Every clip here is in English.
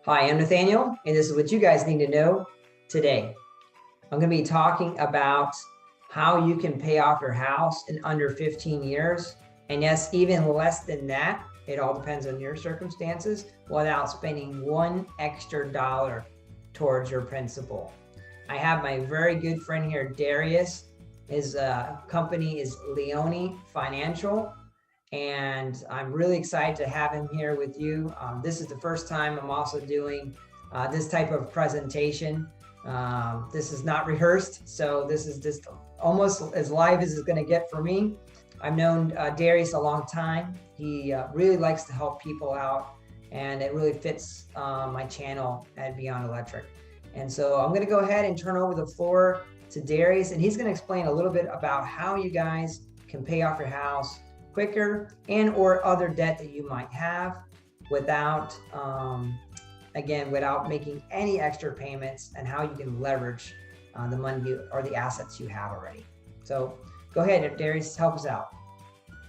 Hi, I'm Nathaniel, and this is what you guys need to know today. I'm going to be talking about how you can pay off your house in under 15 years. And yes, even less than that. It all depends on your circumstances without spending one extra dollar towards your principal. I have my very good friend here, Darius. His company is Leone Financial. And I'm really excited to have him here with you. This is the first time I'm also doing this type of presentation. This is not rehearsed, so this is just almost as live as it's going to get for me. I've known Darius a long time. He really likes to help people out, and it really fits my channel at Beyond Electric. And so I'm going to go ahead and turn over the floor to Darius, and he's going to explain a little bit about how you guys can pay off your house quicker and or other debt that you might have without without making any extra payments, and how you can leverage the money or the assets you have already. So go ahead, Darius, help us out.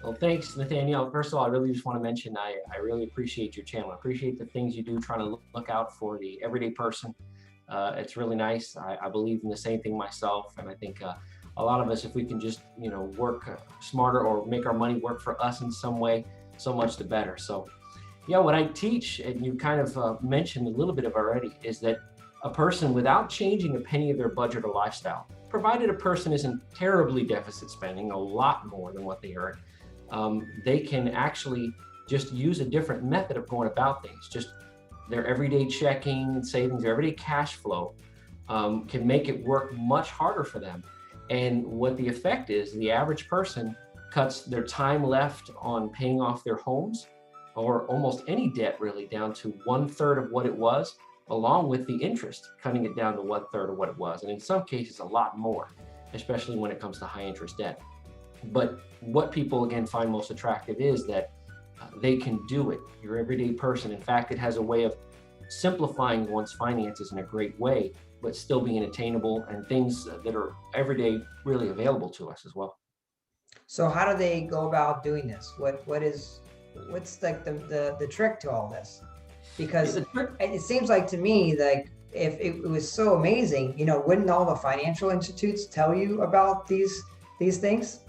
Well, thanks, Nathaniel. First of all, I really just want to mention I really appreciate your channel. I appreciate the things you do trying to look out for the everyday person. It's really nice. I believe in the same thing myself, and I think a lot of us, if we can just, work smarter or make our money work for us in some way, so much the better. So, yeah, what I teach, and you kind of mentioned a little bit of already, is that a person, without changing a penny of their budget or lifestyle, provided a person isn't terribly deficit spending a lot more than what they earn, they can actually just use a different method of going about things. Just their everyday checking and savings, their everyday cash flow can make it work much harder for them. And what the effect is, the average person cuts their time left on paying off their homes or almost any debt really down to 1/3 of what it was, along with the interest, cutting it down to 1/3 of what it was. And in some cases, a lot more, especially when it comes to high interest debt. But what people, again, find most attractive is that they can do it. Your everyday person. In fact, it has a way of simplifying one's finances in a great way, but still being attainable and things that are every day really available to us as well. So how do they go about doing this? What's like the trick to all this? Because it seems like to me, like, if it was so amazing, wouldn't all the financial institutes tell you about these things?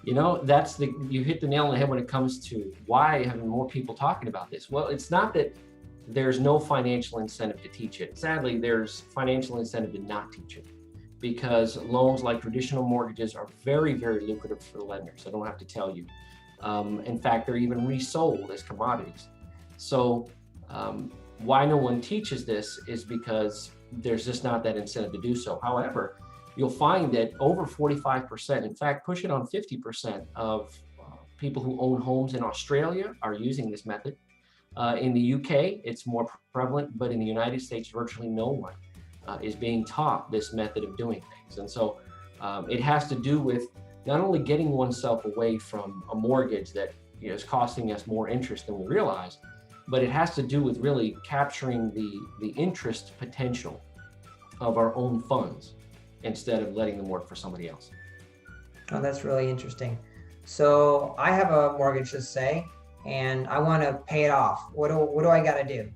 You hit the nail on the head when it comes to why having more people talking about this. Well, it's not that there's no financial incentive to teach it. Sadly, there's financial incentive to not teach it, because loans like traditional mortgages are very, very lucrative for the lenders. I don't have to tell you. In fact, they're even resold as commodities. So why no one teaches this is because there's just not that incentive to do so. However, you'll find that over 45%, in fact, push it on 50% of people who own homes in Australia are using this method. In the UK, it's more prevalent, but in the United States, virtually no one is being taught this method of doing things. And so it has to do with not only getting oneself away from a mortgage that is costing us more interest than we realize, but it has to do with really capturing the interest potential of our own funds instead of letting them work for somebody else. Oh, that's really interesting. So I have a mortgage, let's say, and I want to pay it off. What do I got to do?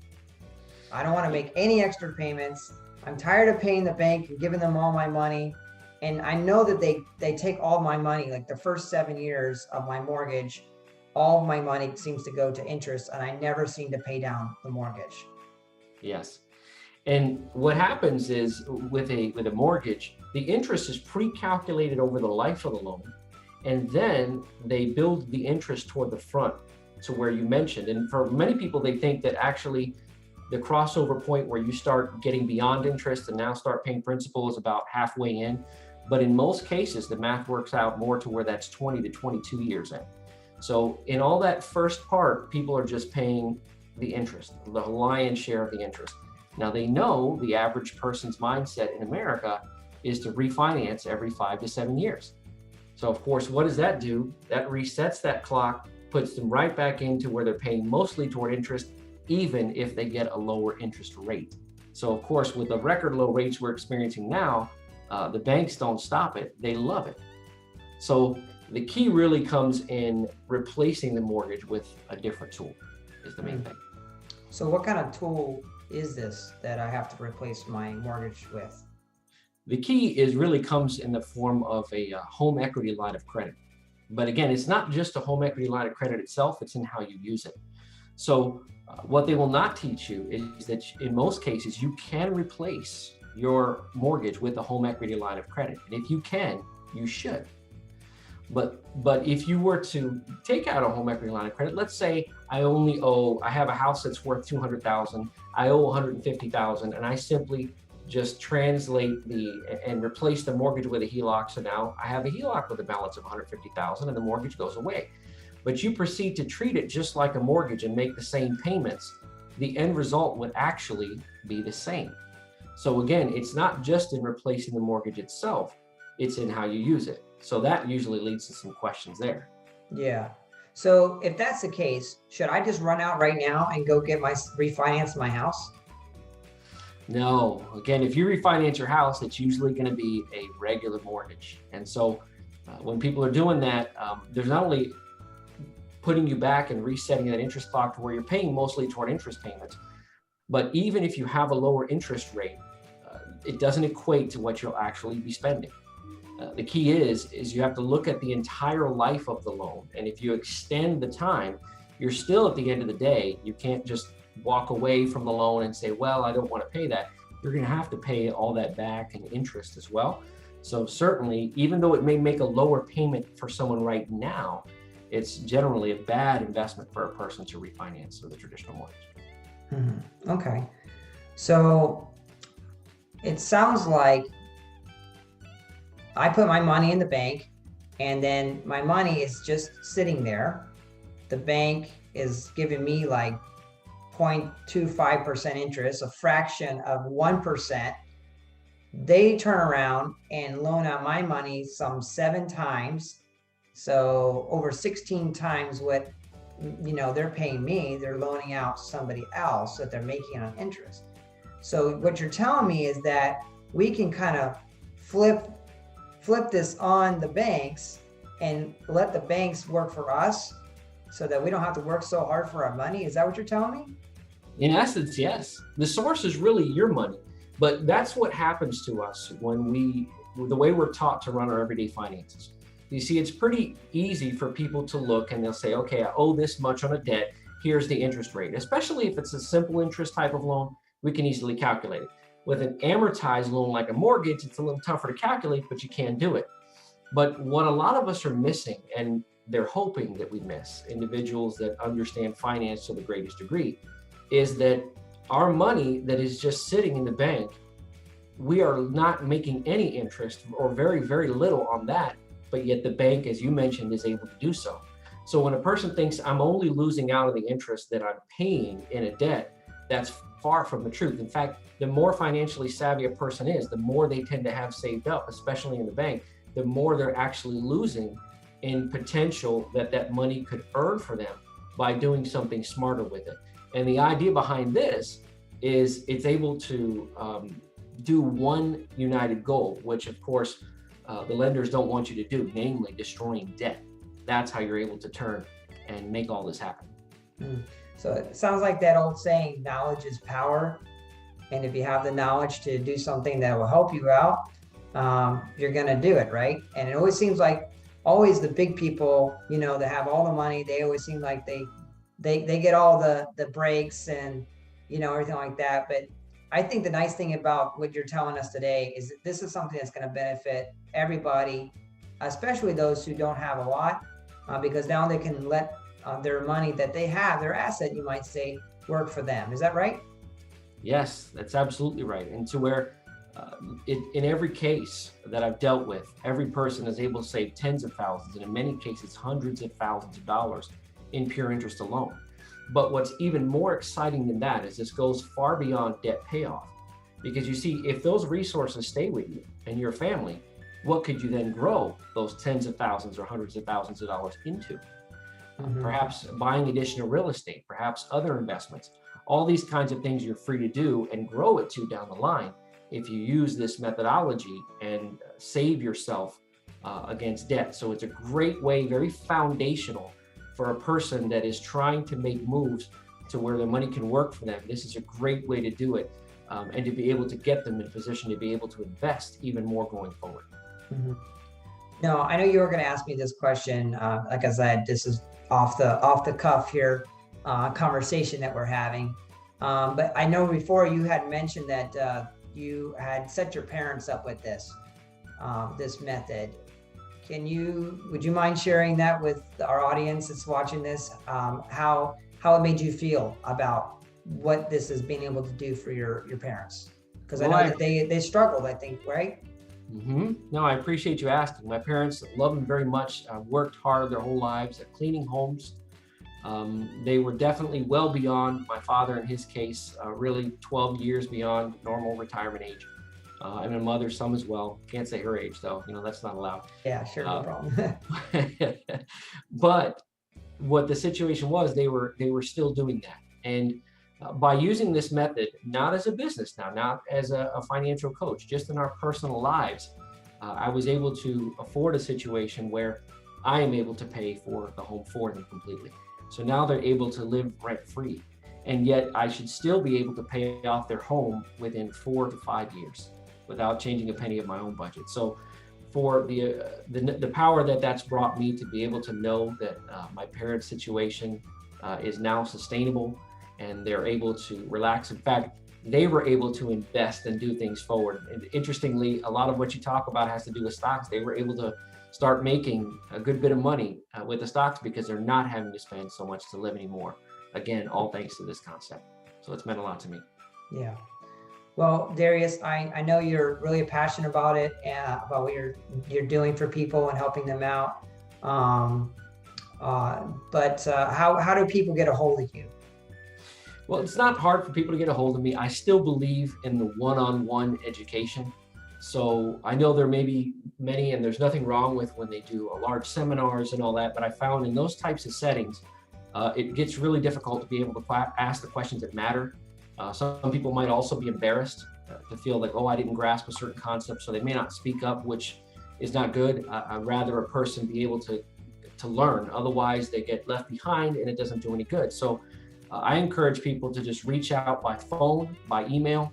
I don't want to make any extra payments. I'm tired of paying the bank and giving them all my money. And I know that they take all my money, like the first 7 years of my mortgage, all of my money seems to go to interest, and I never seem to pay down the mortgage. Yes. And what happens is with a mortgage, the interest is pre-calculated over the life of the loan. And then they build the interest toward the front to where you mentioned. And for many people, they think that actually the crossover point where you start getting beyond interest and now start paying principal is about halfway in. But in most cases, the math works out more to where that's 20 to 22 years in. So in all that first part, people are just paying the interest, the lion's share of the interest. Now they know the average person's mindset in America is to refinance every 5 to 7 years. So of course, what does that do? That resets that clock, puts them right back into where they're paying mostly toward interest, even if they get a lower interest rate. So of course, with the record low rates we're experiencing now, the banks don't stop it, they love it. So the key really comes in replacing the mortgage with a different tool is the main thing. So what kind of tool is this that I have to replace my mortgage with? The key is really comes in the form of a home equity line of credit. But again, it's not just a home equity line of credit itself, it's in how you use it. So what they will not teach you is that in most cases, you can replace your mortgage with a home equity line of credit. And if you can, you should. But if you were to take out a home equity line of credit, let's say I have a house that's worth 200,000, I owe 150,000, and I simply just translate and replace the mortgage with a HELOC. So now I have a HELOC with a balance of 150,000 and the mortgage goes away. But you proceed to treat it just like a mortgage and make the same payments. The end result would actually be the same. So again, it's not just in replacing the mortgage itself, it's in how you use it. So that usually leads to some questions there. Yeah. So if that's the case, should I just run out right now and go refinance my house? No, again, if you refinance your house, it's usually going to be a regular mortgage. And so when people are doing that, there's not only putting you back and resetting that interest clock to where you're paying mostly toward interest payments, but even if you have a lower interest rate, it doesn't equate to what you'll actually be spending. The key is you have to look at the entire life of the loan. And if you extend the time, you're still at the end of the day, you can't just walk away from the loan and say, well, I don't want to pay that. You're going to have to pay all that back and interest as well. So certainly, even though it may make a lower payment for someone right now, it's generally a bad investment for a person to refinance with a traditional mortgage. Mm-hmm. Okay. So it sounds like I put my money in the bank and then my money is just sitting there. The bank is giving me like 0.25% interest, a fraction of 1%. They turn around and loan out my money some 7 times. So over 16 times what they're paying me, they're loaning out somebody else that they're making on interest. So what you're telling me is that we can kind of flip this on the banks and let the banks work for us so that we don't have to work so hard for our money. Is that what you're telling me? In essence, yes. The source is really your money, but that's what happens to us the way we're taught to run our everyday finances. You see, it's pretty easy for people to look and they'll say, okay, I owe this much on a debt. Here's the interest rate. Especially if it's a simple interest type of loan, we can easily calculate it. With an amortized loan like a mortgage, it's a little tougher to calculate, but you can do it. But what a lot of us are missing, and they're hoping that we miss, individuals that understand finance to the greatest degree, is that our money that is just sitting in the bank, we are not making any interest or very, very little on that, but yet the bank, as you mentioned, is able to do so. So when a person thinks I'm only losing out on the interest that I'm paying in a debt, that's far from the truth. In fact, the more financially savvy a person is, the more they tend to have saved up, especially in the bank, the more they're actually losing in potential that money could earn for them by doing something smarter with it. And the idea behind this is it's able to do one united goal, which of course the lenders don't want you to do, namely destroying debt. That's how you're able to turn and make all this happen. So it sounds like that old saying, knowledge is power. And if you have the knowledge to do something that will help you out, you're going to do it, right? And it always seems like always the big people, that have all the money, they always seem like they get all the breaks and, everything like that. But I think the nice thing about what you're telling us today is that this is something that's going to benefit everybody, especially those who don't have a lot, because now they can let their money that they have, their asset, you might say, work for them. Is that right? Yes, that's absolutely right. And to where in every case that I've dealt with, every person is able to save tens of thousands, and in many cases, hundreds of thousands of dollars in pure interest alone. But what's even more exciting than that is this goes far beyond debt payoff. Because you see, if those resources stay with you and your family, what could you then grow those tens of thousands or hundreds of thousands of dollars into? Perhaps buying additional real estate, perhaps other investments. All these kinds of things you're free to do and grow it to down the line if you use this methodology and save yourself against debt. So it's a great way, very foundational for a person that is trying to make moves to where their money can work for them, this is a great way to do it, and to be able to get them in a position to be able to invest even more going forward. Mm-hmm. No, I know you were going to ask me this question. Like I said, this is off the cuff here, conversation that we're having. But I know before you had mentioned that you had set your parents up with this method. Would you mind sharing that with our audience that's watching this? How it made you feel about what this is being able to do for your parents? Because I know that they struggled, I think, right? Mm-hmm. No, I appreciate you asking. My parents love them very much. Worked hard their whole lives at cleaning homes. They were definitely well beyond my father in his case, really 12 years beyond normal retirement age. And my mother, some as well. Can't say her age though, that's not allowed. Yeah, sure, no problem. But what the situation was, they were still doing that. And by using this method, not as a business now, not as a financial coach, just in our personal lives, I was able to afford a situation where I am able to pay for the home for them completely. So now they're able to live rent free. And yet I should still be able to pay off their home within 4 to 5 years without changing a penny of my own budget. So for the power that's brought me to be able to know that my parents' situation is now sustainable and they're able to relax. In fact, they were able to invest and do things forward. And interestingly, a lot of what you talk about has to do with stocks. They were able to start making a good bit of money with the stocks because they're not having to spend so much to live anymore. Again, all thanks to this concept. So it's meant a lot to me. Yeah. Well, Darius, I know you're really passionate about it, about what you're doing for people and helping them out. But how do people get a hold of you? Well, it's not hard for people to get a hold of me. I still believe in the one-on-one education. So I know there may be many, and there's nothing wrong with when they do large seminars and all that, but I found in those types of settings, it gets really difficult to be able to ask the questions that matter. Some people might also be embarrassed to feel like, oh, I didn't grasp a certain concept, so they may not speak up, which is not good. I'd rather a person be able to learn. Otherwise, they get left behind and it doesn't do any good. So I encourage people to just reach out by phone, by email.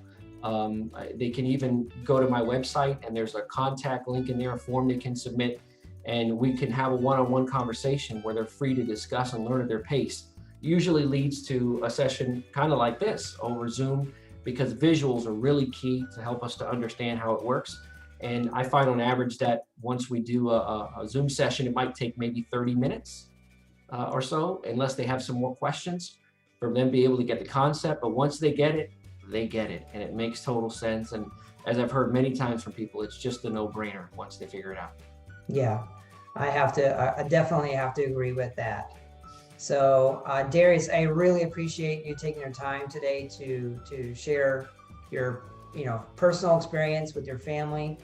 They can even go to my website and there's a contact link in there, a form they can submit, and we can have a one-on-one conversation where they're free to discuss and learn at their pace. Usually leads to a session kind of like this over Zoom, because visuals are really key to help us to understand how it works. And I find on average that once we do a Zoom session, it might take maybe 30 minutes or so, unless they have some more questions, for them to be able to get the concept. But once they get it, and it makes total sense. And as I've heard many times from people, it's just a no-brainer once they figure it out. Yeah, I definitely have to agree with that. So Darius, I really appreciate you taking your time today to share your personal experience with your family,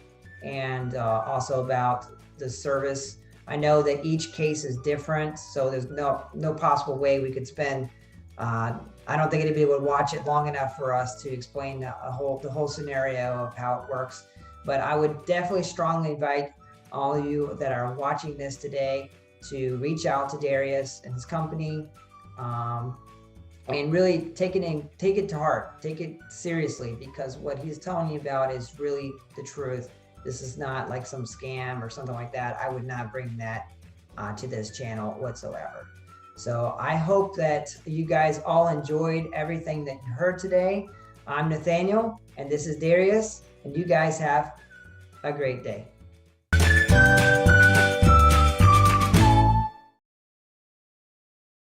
and also about the service. I know that each case is different, so there's no possible way we could spend. I don't think anybody would watch it long enough for us to explain the whole scenario of how it works. But I would definitely strongly invite all of you that are watching this today to reach out to Darius and his company, and really take it to heart, take it seriously, because what he's telling you about is really the truth. This is not like some scam or something like that. I would not bring that to this channel whatsoever. So I hope that you guys all enjoyed everything that you heard today. I'm Nathaniel, and this is Darius, and you guys have a great day.